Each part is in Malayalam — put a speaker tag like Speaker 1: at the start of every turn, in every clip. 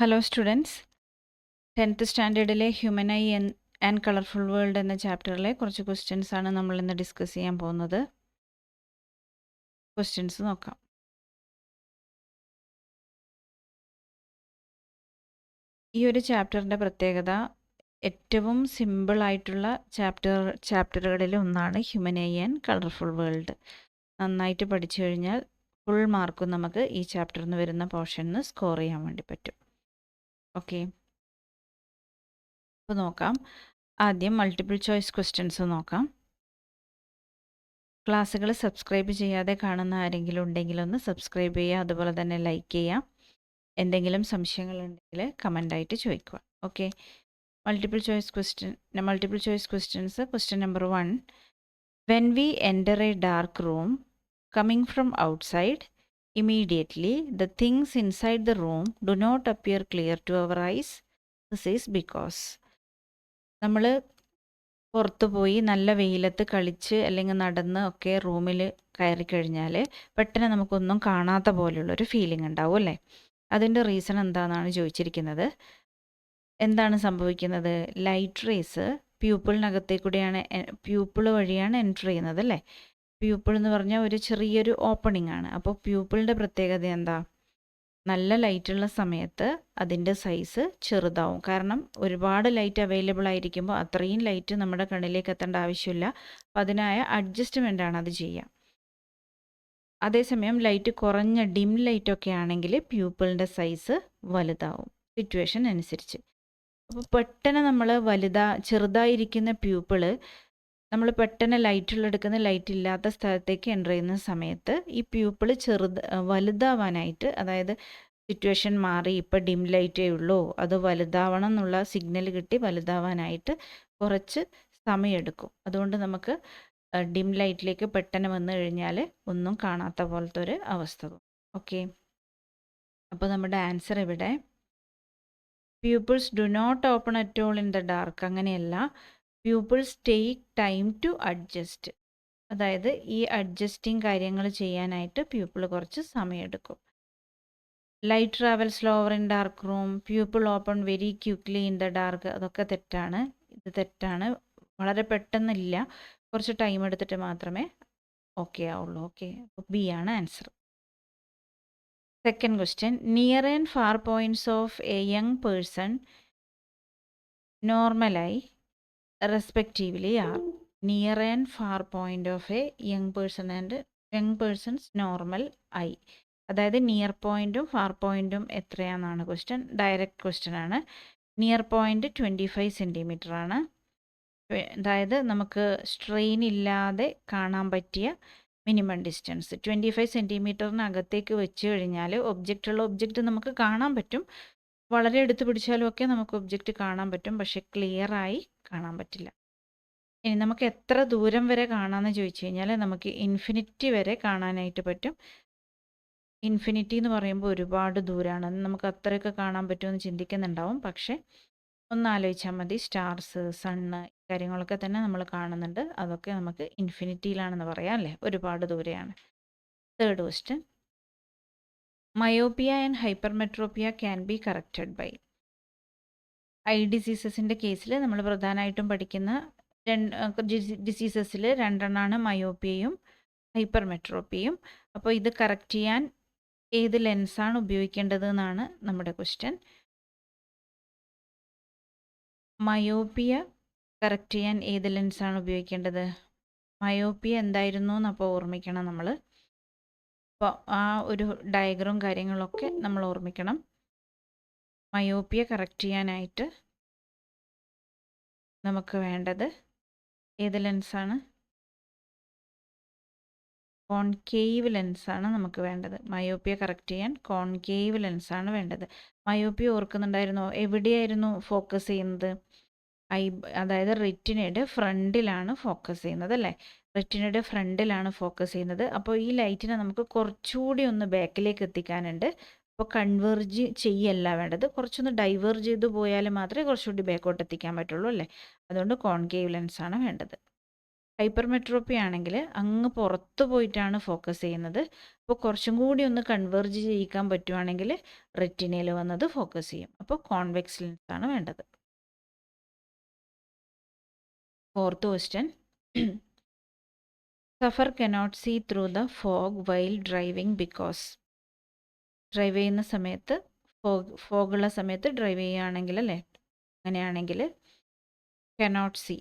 Speaker 1: ഹലോ സ്റ്റുഡൻസ്, 10th സ്റ്റാൻഡേർഡിലെ human eye and colourful world എന്ന ചാപ്റ്ററിലെ കുറച്ച് ക്വസ്റ്റ്യൻസ് ആണ് നമ്മൾ ഇന്ന് ഡിസ്കസ് ചെയ്യാൻ പോകുന്നത്. ക്വസ്റ്റ്യൻസ് നോക്കാം. ഈ ഒരു ചാപ്റ്ററിൻ്റെ പ്രത്യേകത ഏറ്റവും സിമ്പിൾ ആയിട്ടുള്ള ചാപ്റ്ററുകളിൽ ഒന്നാണ് human eye and colourful world. നന്നായിട്ട് പഠിച്ചു കഴിഞ്ഞാൽ ഫുൾ മാർക്കും നമുക്ക് ഈ ചാപ്റ്ററിൽ നിന്ന് വരുന്ന പോർഷനിൽ സ്കോർ ചെയ്യാൻ വേണ്ടി പറ്റും. ഓക്കെ, അപ്പോൾ നോക്കാം. ആദ്യം മൾട്ടിപ്പിൾ ചോയ്സ് ക്വസ്റ്റ്യൻസ് നോക്കാം. ക്ലാസ്സുകൾ സബ്സ്ക്രൈബ് ചെയ്യാതെ കാണുന്ന ആരെങ്കിലും ഉണ്ടെങ്കിൽ ഒന്ന് സബ്സ്ക്രൈബ് ചെയ്യുക, അതുപോലെ തന്നെ ലൈക്ക് ചെയ്യുക. എന്തെങ്കിലും സംശയങ്ങളുണ്ടെങ്കിൽ കമൻ്റായിട്ട് ചോദിക്കുക. Okay, multiple choice questions. Question number 1. When we enter a dark room coming from outside, immediately the things inside the room do not appear clear to our eyes. This is because. നമ്മൾ പുറത്തു പോയി നല്ല വെയിലത്ത് കളിച്ച് അല്ലെങ്കിൽ നടന്ന് ഒക്കെ റൂമിൽ കയറി കഴിഞ്ഞാൽ പെട്ടെന്ന് നമുക്കൊന്നും കാണാത്ത പോലെയുള്ളൊരു ഫീലിംഗ് ഉണ്ടാവും അല്ലേ? അതിൻ്റെ റീസൺ എന്താണെന്നാണ് ചോദിച്ചിരിക്കുന്നത്. എന്താണ് സംഭവിക്കുന്നത്? ലൈറ്റ് റേസ് പ്യൂപ്പിൾ വഴിയാണ് എൻ്റർ ചെയ്യുന്നത് അല്ലേ? പ്യൂപ്പിൾ എന്ന് പറഞ്ഞാൽ ഒരു ചെറിയൊരു ഓപ്പണിംഗ് ആണ്. അപ്പോൾ പ്യൂപ്പിളിൻ്റെ പ്രത്യേകത എന്താ? നല്ല ലൈറ്റുള്ള സമയത്ത് അതിൻ്റെ സൈസ് ചെറുതാവും. കാരണം ഒരുപാട് ലൈറ്റ് അവൈലബിൾ ആയിരിക്കുമ്പോൾ അത്രയും ലൈറ്റ് നമ്മുടെ കണ്ണിലേക്ക് എത്തേണ്ട ആവശ്യമില്ല. അപ്പോൾ അതിനായ അഡ്ജസ്റ്റ്മെൻ്റ് ആണ് അത് ചെയ്യുക. അതേസമയം ലൈറ്റ് കുറഞ്ഞ ഡിം ലൈറ്റൊക്കെ ആണെങ്കിൽ പ്യൂപ്പിളിൻ്റെ സൈസ് വലുതാവും സിറ്റുവേഷൻ അനുസരിച്ച്. അപ്പോൾ പെട്ടെന്ന് നമ്മൾ ചെറുതായിരിക്കുന്ന പ്യൂപ്പിള് നമ്മൾ പെട്ടെന്ന് ലൈറ്റുള്ളെടുക്കുന്ന ലൈറ്റ് ഇല്ലാത്ത സ്ഥലത്തേക്ക് എൻ്റർ ചെയ്യുന്ന സമയത്ത് ഈ പ്യൂപ്പിൾ വലുതാവാനായിട്ട്, അതായത് സിറ്റുവേഷൻ മാറി ഇപ്പം ഡിം ലൈറ്റേ ഉള്ളൂ, അത് വലുതാവണം എന്നുള്ള സിഗ്നൽ കിട്ടി വലുതാവാനായിട്ട് കുറച്ച് സമയമെടുക്കും. അതുകൊണ്ട് നമുക്ക് ഡിം ലൈറ്റിലേക്ക് പെട്ടെന്ന് വന്നു കഴിഞ്ഞാൽ ഒന്നും കാണാത്ത പോലത്തെ ഒരു അവസ്ഥ തോന്നും. ഓക്കെ, അപ്പോൾ നമ്മുടെ ആൻസർ ഇവിടെ pupils do not open at all in the dark. അങ്ങനെയല്ല, pupils take time to adjust. അതായത് ഈ അഡ്ജസ്റ്റിംഗ് കാര്യങ്ങൾ ചെയ്യാനായിട്ട് പ്യൂപ്പിൾ കുറച്ച് സമയമെടുക്കും. Light travel slower in dark room, pupil open very quickly in the dark. അതൊക്കെ തെറ്റാണ്. ഇത് തെറ്റാണ്. വളരെ പെട്ടെന്നില്ല, കുറച്ച് ടൈം എടുത്തിട്ട് മാത്രമേ ഓക്കെ ആവുള്ളൂ. ഓക്കെ, അപ്പോൾ ബി ആണ് answer. Second question. Near and far points of a young person നോർമലായി respectively are. Near and far point of a young person and young persons normal eye. അതായത് നിയർ പോയിന്റും ഫാർ പോയിന്റും എത്രയാണെന്നാണ് ക്വസ്റ്റ്യൻ. ഡയറക്റ്റ് ക്വസ്റ്റ്യൻ ആണ്. നിയർ പോയിന്റ് 25 സെൻറ്റിമീറ്റർ ആണ്. അതായത് നമുക്ക് സ്ട്രെയിൻ ഇല്ലാതെ കാണാൻ പറ്റിയ മിനിമം ഡിസ്റ്റൻസ് 25 സെൻറ്റിമീറ്ററിനകത്തേക്ക് വെച്ച് കഴിഞ്ഞാൽ ഒബ്ജക്റ്റ് നമുക്ക് കാണാൻ പറ്റും. വളരെ എടുത്ത് പിടിച്ചാലും ഒക്കെ നമുക്ക് ഒബ്ജക്റ്റ് കാണാൻ പറ്റും, പക്ഷെ ക്ലിയർ ആയി കാണാൻ പറ്റില്ല. ഇനി നമുക്ക് എത്ര ദൂരം വരെ കാണാമെന്ന് ചോദിച്ചു കഴിഞ്ഞാൽ നമുക്ക് ഇൻഫിനിറ്റി വരെ കാണാനായിട്ട് പറ്റും. ഇൻഫിനിറ്റി എന്ന് പറയുമ്പോൾ ഒരുപാട് ദൂരമാണ്, നമുക്ക് അത്രയൊക്കെ കാണാൻ പറ്റുമെന്ന് ചിന്തിക്കുന്നുണ്ടാവും. പക്ഷെ ഒന്ന് ആലോചിച്ചാൽ മതി, സ്റ്റാർസ്, സണ്ണ്, കാര്യങ്ങളൊക്കെ തന്നെ നമ്മൾ കാണുന്നുണ്ട്. അതൊക്കെ നമുക്ക് ഇൻഫിനിറ്റിയിലാണെന്ന് പറയാം അല്ലേ? ഒരുപാട് ദൂരെയാണ്. Third question. Myopia and hypermetropia can be corrected by. Eye ഡിസീസസിൻ്റെ കേസിൽ നമ്മൾ പ്രധാനമായിട്ടും പഠിക്കുന്ന ഡിസീസസിൽ രണ്ടെണ്ണമാണ് മയോപ്പിയയും ഹൈപ്പർമെട്രോപ്പിയയും. അപ്പോൾ ഇത് കറക്റ്റ് ചെയ്യാൻ ഏത് ലെൻസാണ് ഉപയോഗിക്കേണ്ടത് എന്നാണ് നമ്മുടെ ക്വസ്റ്റ്യൻ. മയോപ്പിയ കറക്റ്റ് ചെയ്യാൻ ഏത് ലെൻസാണ് ഉപയോഗിക്കേണ്ടത്? മയോപ്പിയ എന്തായിരുന്നു എന്നപ്പോൾ ഓർമ്മിക്കണം നമ്മൾ. അപ്പോൾ ആ ഒരു ഡയഗ്രം കാര്യങ്ങളൊക്കെ നമ്മൾ ഓർമ്മിക്കണം. മയോപ്പിയ കറക്റ്റ് ചെയ്യാനായിട്ട് നമുക്ക് വേണ്ടത് ഏത് ലെൻസാണ്? കോൺകേവ് ലെൻസാണ് നമുക്ക് വേണ്ടത്. മയോപ്പിയ കറക്റ്റ് ചെയ്യാൻ കോൺകേവ് ലെൻസാണ് വേണ്ടത്. മയോപ്പിയ ഓർക്കുന്നുണ്ടായിരുന്നോ? എവിടെയായിരുന്നു ഫോക്കസ് ചെയ്യുന്നത്? അതായത് റെറ്റിനയുടെ ഫ്രണ്ടിലാണ് ഫോക്കസ് ചെയ്യുന്നത് അല്ലേ? റെറ്റിനയുടെ ഫ്രണ്ടിലാണ് ഫോക്കസ് ചെയ്യുന്നത്. അപ്പോൾ ഈ ലൈറ്റിനെ നമുക്ക് കുറച്ചുകൂടി ഒന്ന് ബാക്കിലേക്ക് എത്തിക്കാനുണ്ട്. അപ്പോൾ കൺവേർജ് ചെയ്യല്ല വേണ്ടത്, കുറച്ചൊന്ന് ഡൈവേർജ് ചെയ്ത് പോയാൽ മാത്രമേ കുറച്ചുകൂടി ബാക്കോട്ട് എത്തിക്കാൻ പറ്റുള്ളൂ അല്ലേ? അതുകൊണ്ട് കോൺകേവ് ലെൻസാണ് വേണ്ടത്. ഹൈപ്പർമെട്രോപ്പി ആണെങ്കിൽ അങ്ങ് പുറത്ത് പോയിട്ടാണ് ഫോക്കസ് ചെയ്യുന്നത്. അപ്പോൾ കുറച്ചും കൂടി ഒന്ന് കൺവേർജ് ചെയ്യിക്കാൻ പറ്റുവാണെങ്കിൽ റെറ്റിനയിൽ വന്നത് ഫോക്കസ് ചെയ്യും. അപ്പോൾ കോൺവെക്സ് ലെൻസ് ആണ് വേണ്ടത്. Fourth question, Safar cannot see through the fog while driving because. Drive ചെയ്യുന്ന സമയത്ത് ഫോഗുള്ള സമയത്ത് ഡ്രൈവ് ചെയ്യുകയാണെങ്കിൽ അല്ലേ, അങ്ങനെയാണെങ്കിൽ cannot see,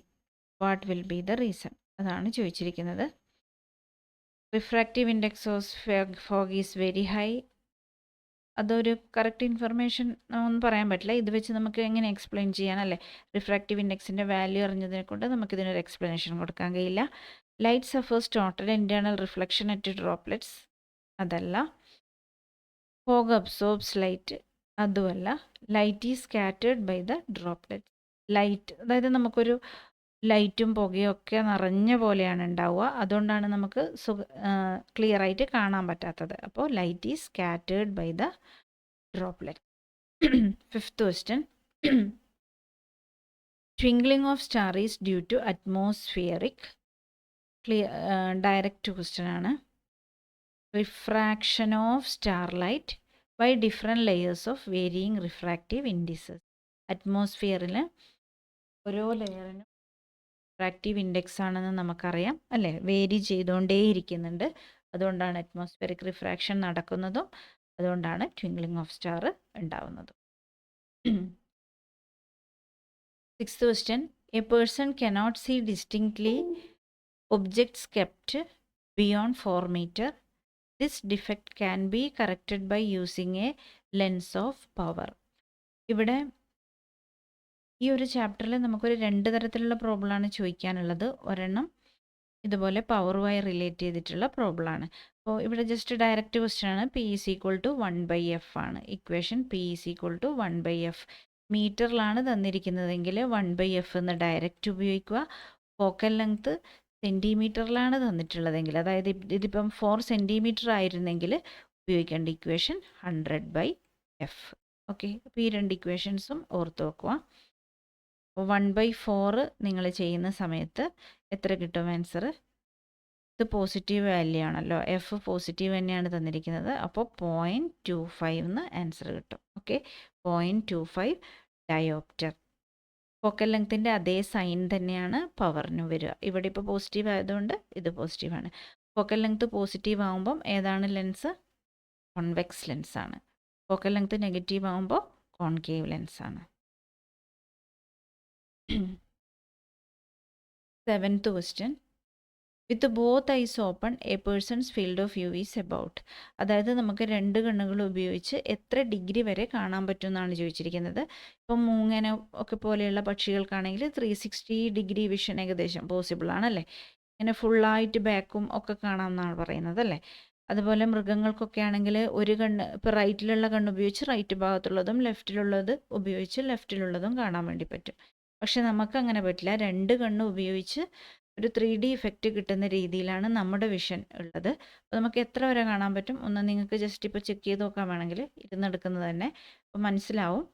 Speaker 1: what will be the reason, അതാണ് ചോദിച്ചിരിക്കുന്നത്. Refractive index of fog is very high. അതൊരു കറക്റ്റ് ഇൻഫർമേഷൻ ഒന്നും പറയാൻ പറ്റില്ല. ഇത് വെച്ച് നമുക്ക് എങ്ങനെ എക്സ്പ്ലെയിൻ ചെയ്യാനല്ലേ? റിഫ്രാക്റ്റീവ് ഇൻഡെക്സിൻ്റെ വാല്യൂ അറിഞ്ഞതിനെ കൊണ്ട് നമുക്കിതിനൊരു എക്സ്പ്ലനേഷൻ കൊടുക്കാൻ കഴിയില്ല. Light suffers total internal reflection at droplets, അതല്ല. ഫോഗ് അബ്സോർബ്സ് ലൈറ്റ്, അതുമല്ല. Light is scattered by the droplets. Light, അതായത് നമുക്കൊരു ലൈറ്റും പുകയും ഒക്കെ നിറഞ്ഞ പോലെയാണ് ഉണ്ടാവുക, അതുകൊണ്ടാണ് നമുക്ക് ക്ലിയർ ആയിട്ട് കാണാൻ പറ്റാത്തത്. അപ്പോൾ light is scattered by the droplet. Fifth question, twinkling of star is due to atmospheric. Direct question ആണ്. Refraction of starlight by different layers of varying refractive indices. അറ്റ്മോസ്ഫിയറിൽ ഓരോ ലെയറിനും റിഫ്രാക്റ്റീവ് ഇൻഡെക്സ് ആണെന്ന് നമുക്കറിയാം അല്ലേ, വേരി ചെയ്തുകൊണ്ടേയിരിക്കുന്നുണ്ട്. അതുകൊണ്ടാണ് അറ്റ്മോസ്ഫിയറിക് റിഫ്രാക്ഷൻ നടക്കുന്നതും അതുകൊണ്ടാണ് ട്വിങ്ക്ലിംഗ് ഓഫ് സ്റ്റാർ ഉണ്ടാവുന്നതും. Sixth question, a person cannot see distinctly objects kept beyond 4 meter. This defect can be corrected by using a lens of power. ഇവിടെ ഈ ഒരു ചാപ്റ്ററിൽ നമുക്കൊരു 2 തരത്തിലുള്ള പ്രോബ്ലമാണ് ചോദിക്കാനുള്ളത്. ഒരെണ്ണം ഇതുപോലെ പവറുമായി റിലേറ്റ് ചെയ്തിട്ടുള്ള പ്രോബ്ലമാണ്. അപ്പോൾ ഇവിടെ ജസ്റ്റ് ഡയറക്റ്റ് ക്വസ്റ്റ്യൻ ആണ്. P is equal to 1/f ആണ് equation. P is equal to 1/f. മീറ്ററിലാണ് തന്നിരിക്കുന്നതെങ്കിൽ 1/f എന്ന് ഡയറക്റ്റ് ഉപയോഗിക്കുക. ഫോക്കൽ ലെങ്ത് സെൻറ്റിമീറ്ററിലാണ് തന്നിട്ടുള്ളതെങ്കിൽ, അതായത് ഇതിപ്പം 4 cm ആയിരുന്നെങ്കിൽ ഉപയോഗിക്കേണ്ട ഇക്വേഷൻ 100/f. ഓക്കെ, അപ്പോൾ ഈ 2 ഇക്വേഷൻസും ഓർത്ത് വെക്കുക. അപ്പോൾ 1/4 നിങ്ങൾ ചെയ്യുന്ന സമയത്ത് എത്ര കിട്ടും ആൻസർ? ഇത് പോസിറ്റീവ് വാല്യൂ ആണല്ലോ, എഫ് പോസിറ്റീവ് തന്നെയാണ് തന്നിരിക്കുന്നത്. അപ്പോൾ 0.25 എന്ന് ആൻസർ കിട്ടും. Okay, 0.25 dioptre. ഫോക്കൽ ലെങ്ത്തിൻ്റെ അതേ സൈൻ തന്നെയാണ് പവറിന് വരിക. ഇവിടെ ഇപ്പോൾ പോസിറ്റീവ് ആയതുകൊണ്ട് ഇത് പോസിറ്റീവാണ്. ഫോക്കൽ ലെങ്ത്ത് പോസിറ്റീവ് ആകുമ്പം ഏതാണ് ലെൻസ്? കോൺവെക്സ് ലെൻസ് ആണ്. ഫോക്കൽ ലെങ്ത്ത് നെഗറ്റീവ് ആകുമ്പോൾ കോൺകേവ് ലെൻസ് ആണ്. 7th question, with both eyes open a person's field of view is about. അതായത് നമുക്ക് 2 കണ്ണുകൾ ഉപയോഗിച്ച് എത്ര ഡിഗ്രി വരെ കാണാൻ പറ്റും എന്നാണ് ചോദിച്ചിരിക്കുന്നത്. ഇപ്പം മൂങ്ങന ഒക്കെ പോലെയുള്ള പക്ഷികൾക്കാണെങ്കിൽ 360 ഡിഗ്രി വിഷൻ ഏകദേശം പോസിബിൾ ആണല്ലേ. ഇങ്ങനെ ഫുള്ളായിട്ട് ബാക്കും ഒക്കെ കാണാമെന്നാണ് പറയുന്നത് അല്ലേ. അതുപോലെ മൃഗങ്ങൾക്കൊക്കെ ആണെങ്കിൽ ഒരു കണ്ണ്, ഇപ്പോൾ റൈറ്റിലുള്ള കണ്ണ് ഉപയോഗിച്ച് റൈറ്റ് ഭാഗത്തുള്ളതും ലെഫ്റ്റിലുള്ളത് ഉപയോഗിച്ച് ലെഫ്റ്റിലുള്ളതും കാണാൻ വേണ്ടി പറ്റും. പക്ഷെ നമുക്ക് അങ്ങനെ പറ്റില്ല. 2 കണ്ണ് ഉപയോഗിച്ച് ഒരു 3D ഇഫക്റ്റ് കിട്ടുന്ന രീതിയിലാണ് നമ്മുടെ വിഷൻ ഉള്ളത്. അപ്പോൾ നമുക്ക് എത്ര വരെ കാണാൻ പറ്റും ഒന്ന് നിങ്ങൾക്ക് ജസ്റ്റ് ഇപ്പോൾ ചെക്ക് ചെയ്ത് നോക്കാൻ വേണമെങ്കിൽ ഇരുന്നെടുക്കുന്നത് തന്നെ അപ്പോൾ മനസ്സിലാവും.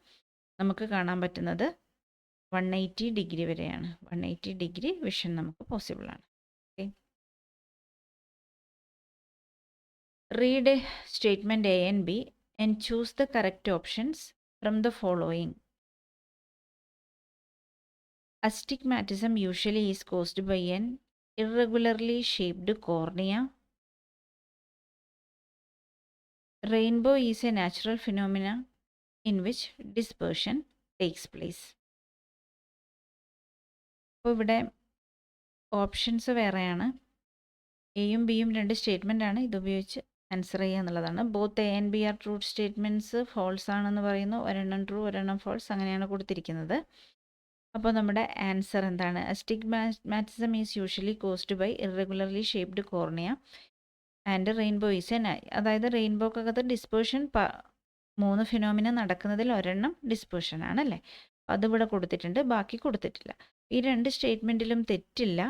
Speaker 1: നമുക്ക് കാണാൻ പറ്റുന്നത് 180 ഡിഗ്രി വരെയാണ്. 180 ഡിഗ്രി വിഷൻ നമുക്ക് പോസിബിൾ ആണ്. Okay, read statement A and B and choose the correct options from the following. Astigmatism usually is caused by an irregularly shaped cornea. Rainbow is a natural phenomenon in which dispersion takes place. അപ്പോൾ ഇവിടെ ഓപ്ഷൻസ് വേറെയാണ്. എയും ബിയും 2 സ്റ്റേറ്റ്മെൻ്റ് ആണ്. ഇതുപയോഗിച്ച് ആൻസർ ചെയ്യുക എന്നുള്ളതാണ്. Both A and B are true statements. False ആണെന്ന് പറയുന്നു. ഒരെണ്ണം ട്രൂ ഒരെണ്ണം ഫോൾസ്, അങ്ങനെയാണ് കൊടുത്തിരിക്കുന്നത്. അപ്പോൾ നമ്മുടെ ആൻസർ എന്താണ്? Astigmatism is usually caused by irregularly shaped cornea and rainbow is an eye. അതായത് റെയിൻബോക്കകത്ത് ഡിസ്പേർഷൻ 3 ഫിനോമിന നടക്കുന്നതിൽ ഒരെണ്ണം ഡിസ്പേർഷൻ ആണല്ലേ. അതിവിടെ കൊടുത്തിട്ടുണ്ട്, ബാക്കി കൊടുത്തിട്ടില്ല. ഈ 2 സ്റ്റേറ്റ്മെൻറ്റിലും തെറ്റില്ല.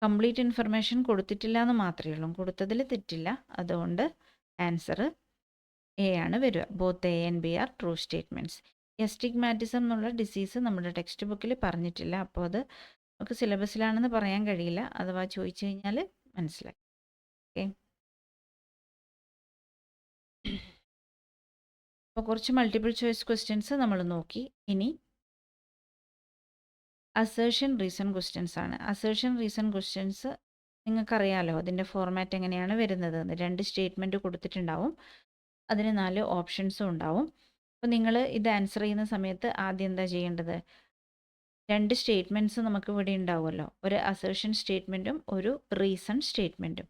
Speaker 1: കംപ്ലീറ്റ് ഇൻഫർമേഷൻ കൊടുത്തിട്ടില്ല എന്ന് മാത്രമേ ഉള്ളൂ. കൊടുത്തതിൽ തെറ്റില്ല. അതുകൊണ്ട് ആൻസർ എ ആണ് വരിക. Both A and B are true statements. Astigmatism എന്നുള്ള ഡിസീസ് നമ്മുടെ ടെക്സ്റ്റ് ബുക്കിൽ പറഞ്ഞിട്ടില്ല. അപ്പോൾ അത് നമുക്ക് സിലബസിലാണെന്ന് പറയാൻ കഴിയില്ല, അഥവാ ചോദിച്ചു കഴിഞ്ഞാൽ മനസ്സിലായി. ഓക്കെ, അപ്പോൾ കുറച്ച് മൾട്ടിപ്പിൾ ചോയ്സ് ക്വസ്റ്റ്യൻസ് നമ്മൾ നോക്കി. ഇനി അസേർഷൻ റീസൺ ക്വസ്റ്റ്യൻസ് ആണ്. അസേർഷൻ റീസൺ ക്വസ്റ്റ്യൻസ് നിങ്ങൾക്കറിയാലോ അതിൻ്റെ ഫോർമാറ്റ് എങ്ങനെയാണ് വരുന്നത്. 2 സ്റ്റേറ്റ്മെൻറ്റ് കൊടുത്തിട്ടുണ്ടാവും, അതിന് 4 ഓപ്ഷൻസും ഉണ്ടാവും. അപ്പോൾ നിങ്ങൾ ഇത് ആൻസർ ചെയ്യുന്ന സമയത്ത് ആദ്യം എന്താ ചെയ്യേണ്ടത്, 2 സ്റ്റേറ്റ്മെൻറ്റ്സ് നമുക്ക് ഇവിടെ ഉണ്ടാവുമല്ലോ, ഒരു അസേർഷൻ സ്റ്റേറ്റ്മെൻറ്റും ഒരു റീസൺ സ്റ്റേറ്റ്മെൻറ്റും.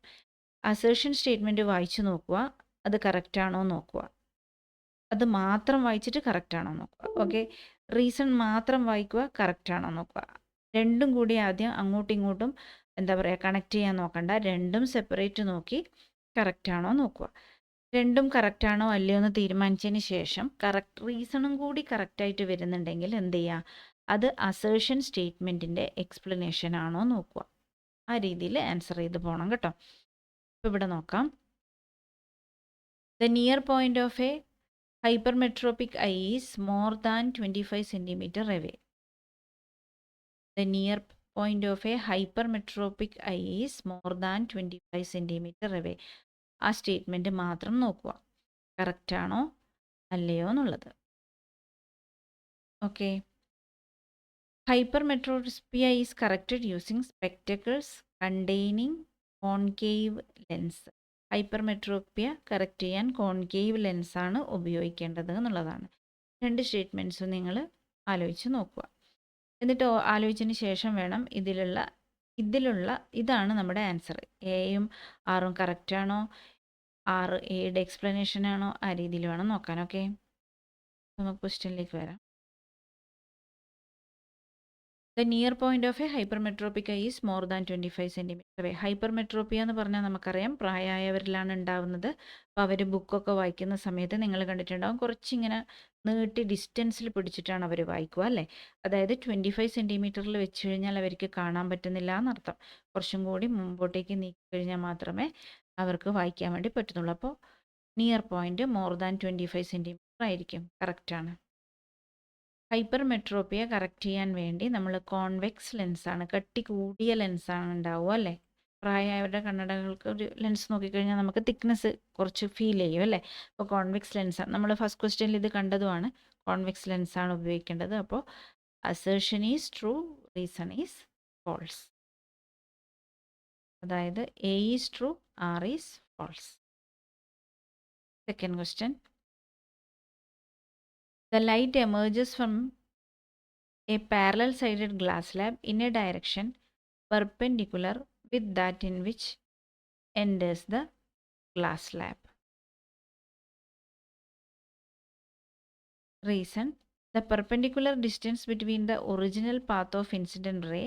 Speaker 1: അസേർഷൻ സ്റ്റേറ്റ്മെൻറ്റ് വായിച്ചു നോക്കുക, അത് കറക്റ്റ് ആണോ നോക്കുക, അത് മാത്രം വായിച്ചിട്ട് കറക്റ്റ് ആണോ നോക്കുക. ഓക്കെ, റീസൺ മാത്രം വായിക്കുക, കറക്റ്റ് ആണോ നോക്കുക. രണ്ടും കൂടി ആദ്യം അങ്ങോട്ടും ഇങ്ങോട്ടും എന്താ പറയുക കണക്ട് ചെയ്യാൻ നോക്കണ്ട, രണ്ടും സെപ്പറേറ്റ് നോക്കി കറക്റ്റ് ആണോ നോക്കുക. രണ്ടും കറക്റ്റ് ആണോ അല്ലയോ എന്ന് തീരുമാനിച്ചതിന് ശേഷം കറക്റ്റ് റീസണും കൂടി കറക്റ്റായിട്ട് വരുന്നുണ്ടെങ്കിൽ എന്ത് ചെയ്യുക, അത് അസേർഷൻ സ്റ്റേറ്റ്മെൻറ്റിൻ്റെ എക്സ്പ്ലനേഷൻ ആണോ നോക്കുക. ആ രീതിയിൽ ആൻസർ ചെയ്ത് പോകണം കേട്ടോ. ഇപ്പോൾ ഇവിടെ നോക്കാം. The near point of A hypermetropic eye is more than 25 centimeter away. The near point of a hypermetropic eye is more than 25 centimeter away. ആ സ്റ്റേറ്റ്മെൻറ്റ് മാത്രം നോക്കുക, കറക്റ്റ് ആണോ അല്ലയോ എന്നുള്ളത്. Okay, hypermetropia is corrected using spectacles containing concave lens. Hypermetropia correct ചെയ്യാൻ കോൺകേവ് ലെൻസാണ് ഉപയോഗിക്കേണ്ടത് എന്നുള്ളതാണ്. 2 സ്റ്റേറ്റ്മെൻറ്റ്സും നിങ്ങൾ ആലോചിച്ച് നോക്കുക. എന്നിട്ട് ആലോചിച്ചതിന് ശേഷം വേണം ഇതാണ് നമ്മുടെ ആൻസർ. എയും ആറും കറക്റ്റാണോ, 6 എയുടെ എക്സ്പ്ലനേഷൻ ആണോ, ആ രീതിയിൽ വേണം നോക്കാൻ. ഓക്കെ, നമുക്ക് ക്വസ്റ്റ്യനിലേക്ക് വരാം. The near point of a hypermetropic eye is more than 25 centimetre away. Hypermetropia എന്ന് പറഞ്ഞാൽ നമുക്കറിയാം പ്രായമായവരിലാണ് ഉണ്ടാവുന്നത്. അപ്പോൾ അവർ ബുക്കൊക്കെ വായിക്കുന്ന സമയത്ത് നിങ്ങൾ കണ്ടിട്ടുണ്ടാവും, കുറച്ചിങ്ങനെ നീട്ടി ഡിസ്റ്റൻസിൽ പിടിച്ചിട്ടാണ് അവർ വായിക്കുക അല്ലേ. അതായത് 25 സെൻറ്റിമീറ്ററിൽ വെച്ച് കഴിഞ്ഞാൽ അവർക്ക് കാണാൻ പറ്റുന്നില്ല എന്നർത്ഥം. കുറച്ചും കൂടി മുമ്പോട്ടേക്ക് നീക്കി കഴിഞ്ഞാൽ മാത്രമേ അവർക്ക് വായിക്കാൻ വേണ്ടി പറ്റുന്നുള്ളൂ. അപ്പോൾ near point more than 25 centimetre ആയിരിക്കും, കറക്റ്റാണ്. ഹൈപ്പർമെട്രോപ്പിയ കറക്റ്റ് ചെയ്യാൻ വേണ്ടി നമ്മൾ കോൺവെക്സ് ലെൻസാണ്, കട്ടി കൂടിയ ലെൻസാണ് ഉണ്ടാവുക അല്ലേ. പ്രായമായവരുടെ കണ്ണടകൾക്ക് ഒരു ലെൻസ് നോക്കിക്കഴിഞ്ഞാൽ നമുക്ക് തിക്നെസ് കുറച്ച് ഫീൽ ചെയ്യും അല്ലേ. അപ്പോൾ കോൺവെക്സ് ലെൻസാണ് നമ്മൾ ഫസ്റ്റ് ക്വസ്റ്റ്യനിൽ ഇത് കണ്ടതുമാണ്, കോൺവെക്സ് ലെൻസാണ് ഉപയോഗിക്കേണ്ടത്. അപ്പോൾ assertion is true, reason is false. അതായത് A is true, R is false. Second question, the light emerges from a parallel-sided glass slab in a direction perpendicular with that in which enters the glass slab. Reason, the perpendicular distance between the original path of incident ray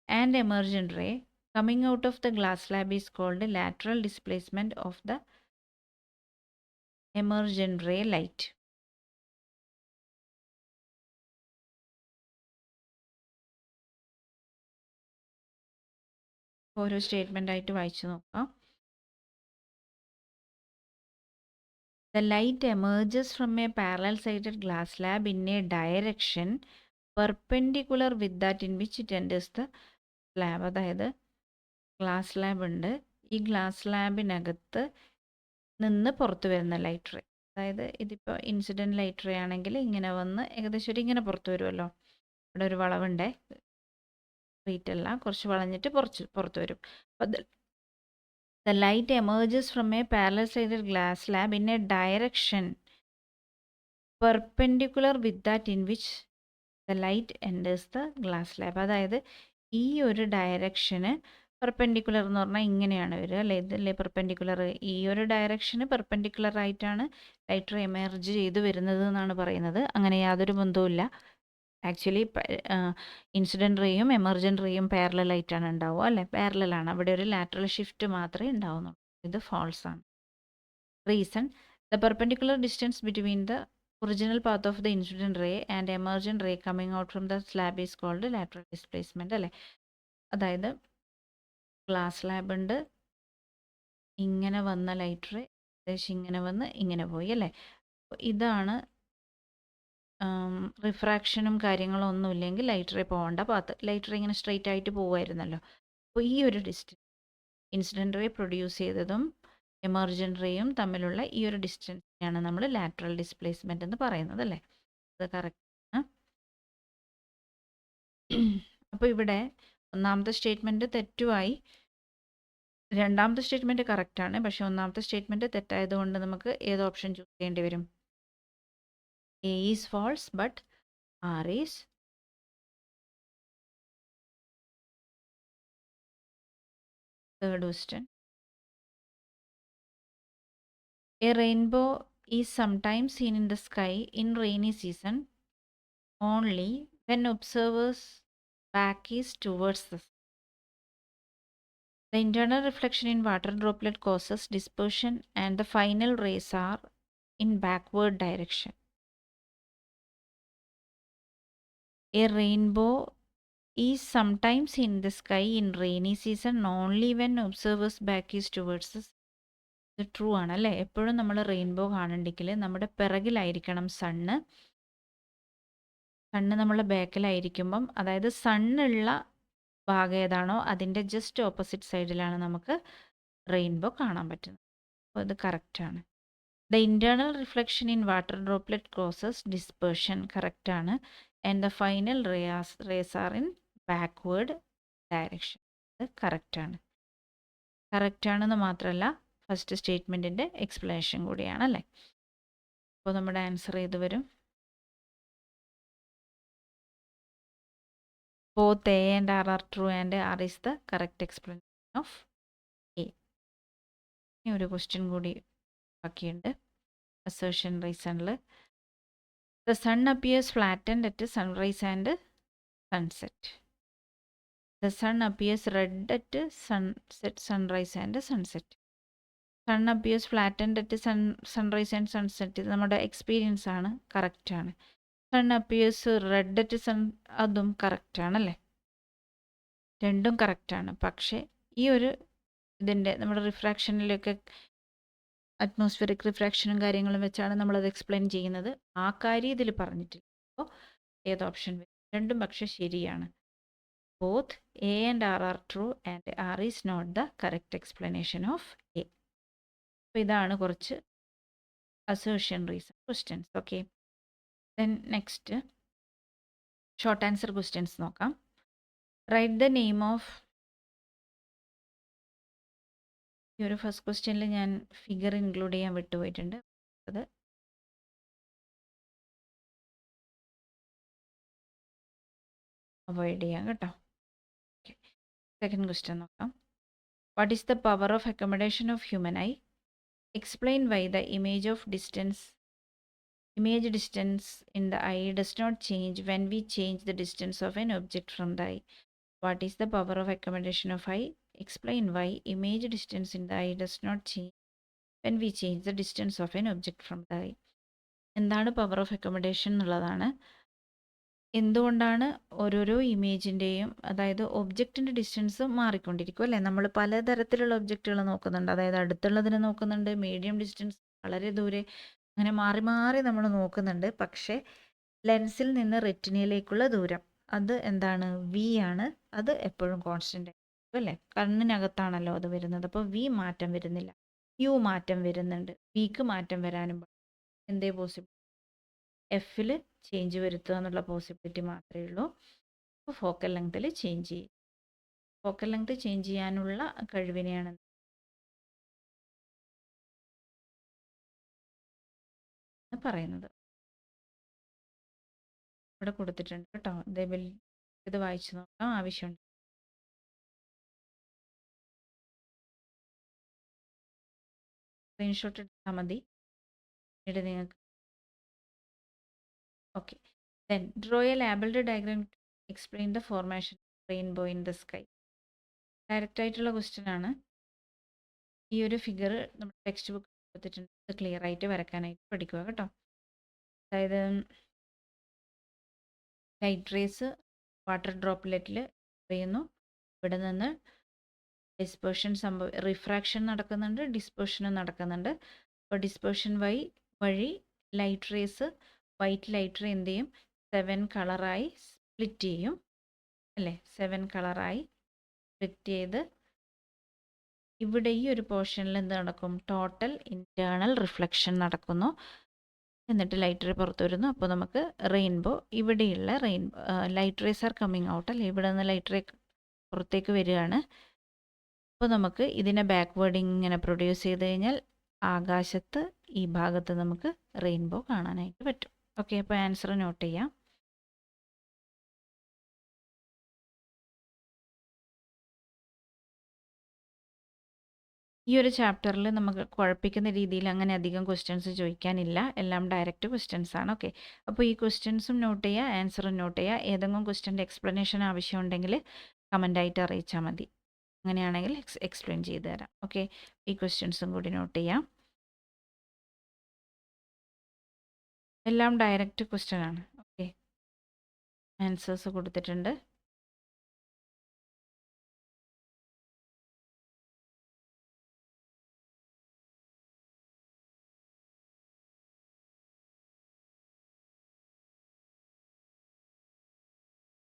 Speaker 1: and emergent ray coming out of the glass slab is called lateral displacement of the emergent ray light. ഓരോ സ്റ്റേറ്റ്മെൻ്റ് ആയിട്ട് വായിച്ചു നോക്കാം. The light emerges from a parallel-sided glass slab in a direction perpendicular with that in which it enters the slab. അതായത് ഗ്ലാസ് സ്ലാബ് ഉണ്ട്, ഈ ഗ്ലാസ് സ്ലാബിനകത്ത് നിന്ന് പുറത്തു വരുന്ന ലൈറ്റ് റേ, അതായത് ഇതിപ്പോൾ ഇൻസിഡൻറ്റ് ലൈറ്റ് റേ ആണെങ്കിൽ ഇങ്ങനെ വന്ന് ഏകദേശം ഒരു ഇങ്ങനെ പുറത്തു വരുമല്ലോ. ഇവിടെ ഒരു വളവുണ്ടേ, സ്ട്രീറ്റ് അല്ല, കുറച്ച് വളഞ്ഞിട്ട് പുറത്തു വരും. അപ്പോൾ the light emerges from a parallel-sided glass slab in a direction perpendicular with that in which the light enters the glass slab. അതായത് ഈ ഒരു ഡയറക്ഷന് പെർപെൻഡിക്കുലർ എന്ന് പറഞ്ഞാൽ ഇങ്ങനെയാണ് വരിക അല്ലേ, ഇതല്ലേ പെർപെൻഡിക്കുലർ. ഈ ഒരു ഡയറക്ഷന് പെർപെൻഡിക്കുലർ ആയിട്ടാണ് ലൈറ്റ് റേ എമർജ് ചെയ്ത് വരുന്നത് എന്നാണ് പറയുന്നത്. അങ്ങനെ യാതൊരു ബന്ധവുമില്ല. ആക്ച്വലി ഇൻസിഡൻറ്റ് റേയും എമർജൻറ്റ് റേയും പാരലലായിട്ടാണ് ഉണ്ടാവുക അല്ലേ, പാരലലാണ്. അവിടെ ഒരു ലാറ്ററൽ ഷിഫ്റ്റ് മാത്രമേ ഉണ്ടാവുന്നുള്ളൂ. ഇത് ഫാൾസ് ആണ്. Reason, the perpendicular distance between the original path of the incident ray and emergent ray coming out from the slab is called lateral displacement അല്ലേ. അതായത് ഗ്ലാസ് സ്ലാബ് ഉണ്ട്, ഇങ്ങനെ വന്ന ലൈറ്റ് റേ ഏകദേശം ഇങ്ങനെ വന്ന് ഇങ്ങനെ പോയി അല്ലേ. ഇതാണ് റിഫ്രാക്ഷനും കാര്യങ്ങളും ഒന്നും ഇല്ലെങ്കിൽ ലൈറ്റ് റേ പോകേണ്ട പാത്ത്. ലൈറ്റ് റേ ഇങ്ങനെ സ്ട്രെയിറ്റ് ആയിട്ട് പോകുമായിരുന്നല്ലോ. അപ്പോൾ ഈ ഒരു ഡിസ്റ്റൻസ് ഇൻസിഡൻറ്റ് റേ പ്രൊഡ്യൂസ് ചെയ്തതും എമർജൻറ്റ് റേയും തമ്മിലുള്ള ഈ ഒരു ഡിസ്റ്റൻസിനെയാണ് നമ്മൾ ലാറ്ററൽ ഡിസ്പ്ലേസ്മെൻ്റ് എന്ന് പറയുന്നത് അല്ലേ. അത് കറക്റ്റ് ആണ്. അപ്പോൾ ഇവിടെ ഒന്നാമത്തെ സ്റ്റേറ്റ്മെൻറ്റ് തെറ്റുമായി, രണ്ടാമത്തെ സ്റ്റേറ്റ്മെൻറ്റ് കറക്റ്റാണ്. പക്ഷേ ഒന്നാമത്തെ സ്റ്റേറ്റ്മെൻറ്റ് തെറ്റായതുകൊണ്ട് നമുക്ക് ഏത് ഓപ്ഷൻ ചൂസ് ചെയ്യേണ്ടി വരും? A is false but R is third question. A rainbow is sometimes seen in the sky in rainy season only when observers' back is towards the sun. The internal reflection in water droplet causes dispersion and the final rays are in backward direction. A rainbow is sometimes in the sky in rainy season only when observers' back is towards the sun. ഇത് ട്രൂ ആണ് അല്ലേ. എപ്പോഴും നമ്മൾ റെയിൻബോ കാണണ്ടെങ്കിൽ നമ്മുടെ പിറകിലായിരിക്കണം സണ്ണ്. നമ്മളെ ബാക്കിലായിരിക്കുമ്പം, അതായത് സണ്ണുള്ള ഭാഗം ഏതാണോ അതിൻ്റെ ജസ്റ്റ് ഓപ്പോസിറ്റ് സൈഡിലാണ് നമുക്ക് റെയിൻബോ കാണാൻ പറ്റുന്നത്. അപ്പോൾ ഇത് കറക്റ്റാണ്. The internal reflection in water droplet causes dispersion കറക്റ്റാണ്. And the final rays are in backward direction. ഇത് കറക്റ്റാണ്. കറക്റ്റാണെന്ന് മാത്രമല്ല ഫസ്റ്റ് സ്റ്റേറ്റ്മെൻറ്റിൻ്റെ എക്സ്പ്ലനേഷൻ കൂടിയാണ് അല്ലേ. അപ്പോൾ നമ്മുടെ ആൻസർ ഏത് വരും? Both A and R are true and R is the correct explanation of A. ഇനി ഒരു ക്വസ്റ്റ്യൻ കൂടി ബാക്കിയുണ്ട്. അസേർഷൻ റീസണിൽ the sun appears flattened at sunrise and sunset. The sun appears red at sunrise and sunset. Sun appears flattened at sunrise and sunset ഇത് നമ്മുടെ എക്സ്പീരിയൻസ് ആണ്, കറക്റ്റാണ്. സൺ അപ്പിയേഴ്സ് റെഡ് അറ്റ് അതും കറക്റ്റാണല്ലേ. രണ്ടും കറക്റ്റാണ്. പക്ഷേ ഈ ഒരു ഇതിൻ്റെ നമ്മുടെ റിഫ്രാക്ഷനിലൊക്കെ അറ്റ്മോസ്ഫിയറിക് റിഫ്രാക്ഷനും കാര്യങ്ങളും വെച്ചാണ് നമ്മളത് എക്സ്പ്ലെയിൻ ചെയ്യുന്നത്. ആ കാര്യം ഇതിൽ പറഞ്ഞിട്ടില്ല. അപ്പോൾ ഏത് ഓപ്ഷൻ വരും? രണ്ടും പക്ഷേ ശരിയാണ്. Both A and R are true and R is not the correct explanation of A. അപ്പോൾ ഇതാണ് കുറച്ച് assertion reason questions. Okay, then next short answer questions നോക്കാം. റൈറ്റ് ദ നെയിം ഓഫ്, ഈ ഒരു ഫസ്റ്റ് ക്വസ്റ്റ്യനിൽ ഞാൻ ഫിഗർ ഇൻക്ലൂഡ് ചെയ്യാൻ വിട്ടുപോയിട്ടുണ്ട്. അത് അവോയ്ഡ് ചെയ്യാം കേട്ടോ. ഓക്കെ, സെക്കൻഡ് ക്വസ്റ്റ്യൻ നോക്കാം. What is the power of accommodation of human I? Explain why the image distance in the eye does not change when we change the distance of an object from the eye. What is the power of accommodation of eye? Explain why image distance in the eye does not change when we change the distance of an object from the eye. എന്താണ് പവർ ഓഫ് അക്കോമഡേഷൻ എന്നുള്ളതാണ്. എന്തുകൊണ്ടാണ് ഓരോരോ ഇമേജിൻ്റെയും, അതായത് ഒബ്ജക്റ്റിൻ്റെ ഡിസ്റ്റൻസ് മാറിക്കൊണ്ടിരിക്കും അല്ലേ. നമ്മൾ പലതരത്തിലുള്ള ഒബ്ജക്റ്റുകൾ നോക്കുന്നുണ്ട്. അതായത് അടുത്തുള്ളതിനെ നോക്കുന്നുണ്ട്, മീഡിയം ഡിസ്റ്റൻസ്, വളരെ ദൂരെ, അങ്ങനെ മാറി മാറി നമ്മൾ നോക്കുന്നുണ്ട്. പക്ഷേ ലെൻസിൽ നിന്ന് റെറ്റിനയിലേക്കുള്ള ദൂരം അത് എന്താണ്? വി ആണ്. അത് എപ്പോഴും കോൺസ്റ്റൻ്റ് ആയിരിക്കും അല്ലേ. കണ്ണിനകത്താണല്ലോ അത് വരുന്നത്. അപ്പോൾ വി മാറ്റം വരുന്നില്ല, യു മാറ്റം വരുന്നുണ്ട്. വിക്ക് മാറ്റം വരാനും എന്തേ പോസിബിൾ? എഫിൽ ചേഞ്ച് വരുത്തുക എന്നുള്ള പോസിബിലിറ്റി മാത്രമേ ഉള്ളൂ. അപ്പോൾ ഫോക്കൽ ലെങ്ത്തിൽ ചേഞ്ച് ചെയ്യും. ഫോക്കൽ ലെങ്ത് ചേഞ്ച് ചെയ്യാനുള്ള കഴിവിനെയാണ് പറയുന്നത്. ഇവിടെ കൊടുത്തിട്ടുണ്ട് കേട്ടോ. ഇതേപോലെ ഇത് വായിച്ചു നോക്കാം, ആവശ്യമുണ്ട്. സ്ക്രീൻഷോട്ട് എടുത്താൽ മതി, പിന്നീട് നിങ്ങൾക്ക്. Okay, then draw a labeled diagram to explain the formation of rainbow in the sky. Direct ആയിട്ടുള്ള ക്വസ്റ്റ്യൻ ആണ്. ഈ ഒരു ഫിഗർ നമ്മുടെ ടെക്സ്റ്റ് ബുക്ക് കൊടുത്തിട്ടുണ്ട്. അത് ക്ലിയർ ആയിട്ട് വരക്കാനായിട്ട് പഠിക്കുക കേട്ടോ. അതായത് ലൈറ്റ് റേസ് വാട്ടർ ഡ്രോപ്ലെറ്റിൽ എറിയുന്നു. ഇവിടെ നിന്ന് ഡിസ്പേർഷൻ റിഫ്രാക്ഷൻ നടക്കുന്നുണ്ട്, ഡിസ്പേർഷനും നടക്കുന്നുണ്ട്. അപ്പോൾ ഡിസ്പേർഷൻ വഴി ലൈറ്റ് റേസ് വൈറ്റ് ലൈറ്റർ എന്ത് ചെയ്യും, 7 കളറായി സ്പ്ലിറ്റ് ചെയ്യും അല്ലേ? 7 കളറായി സ്പ്ലിറ്റ് ചെയ്ത് ഇവിടെ ഈ ഒരു പോർഷനിൽ എന്ത് നടക്കും, ടോട്ടൽ ഇൻറ്റേർണൽ റിഫ്ലക്ഷൻ നടക്കുന്നു. എന്നിട്ട് ലൈറ്റ് റേ പുറത്ത് വരുന്നു. അപ്പോൾ നമുക്ക് റെയിൻബോ, ഇവിടെയുള്ള light rays are coming out അല്ലേ? ഇവിടെ നിന്ന് ലൈറ്റ് റേ പുറത്തേക്ക് വരികയാണ്. അപ്പോൾ നമുക്ക് ഇതിനെ ബാക്ക്വേർഡ് ഇങ്ങനെ പ്രൊഡ്യൂസ് ചെയ്ത് കഴിഞ്ഞാൽ ആകാശത്ത് ഈ ഭാഗത്ത് നമുക്ക് റെയിൻബോ കാണാനായിട്ട് പറ്റും. ഓക്കെ, അപ്പോൾ ആൻസർ നോട്ട് ചെയ്യാം. ഈ ഒരു ചാപ്റ്ററിൽ നമുക്ക് കുഴപ്പിക്കുന്ന രീതിയിൽ അങ്ങനെ അധികം ക്വസ്റ്റ്യൻസ് ചോദിക്കാനില്ല. എല്ലാം ഡയറക്റ്റ് ക്വസ്റ്റ്യൻസ് ആണ്. ഓക്കെ, അപ്പോൾ ഈ ക്വസ്റ്റ്യൻസും നോട്ട് ചെയ്യുക, ആൻസറും നോട്ട് ചെയ്യുക. ഏതെങ്കിലും ക്വസ്റ്റ്യൻ്റെ എക്സ്പ്ലനേഷൻ ആവശ്യമുണ്ടെങ്കിൽ കമൻ്റായിട്ട് അറിയിച്ചാൽ മതി. അങ്ങനെയാണെങ്കിൽ എക്സ്പ്ലെയിൻ ചെയ്തു തരാം. ഓക്കെ, ഈ ക്വസ്റ്റ്യൻസും കൂടി നോട്ട് ചെയ്യാം. എല്ലാം ഡയറക്റ്റ് ക്വസ്റ്റ്യൻ ആണ്. ഓക്കെ, ആൻസേഴ്സ് കൊടുത്തിട്ടുണ്ട്.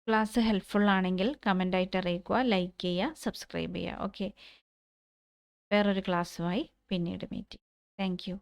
Speaker 1: ക്ലാസ് ഹെൽപ്ഫുൾ ആണെങ്കിൽ കമൻ്റായിട്ട് അറിയിക്കുക, ലൈക്ക് ചെയ്യുക, സബ്സ്ക്രൈബ് ചെയ്യുക. ഓക്കെ, വേറൊരു ക്ലാസ്സുമായി പിന്നീട് മീറ്റ് ചെയ്യാം. Thank you.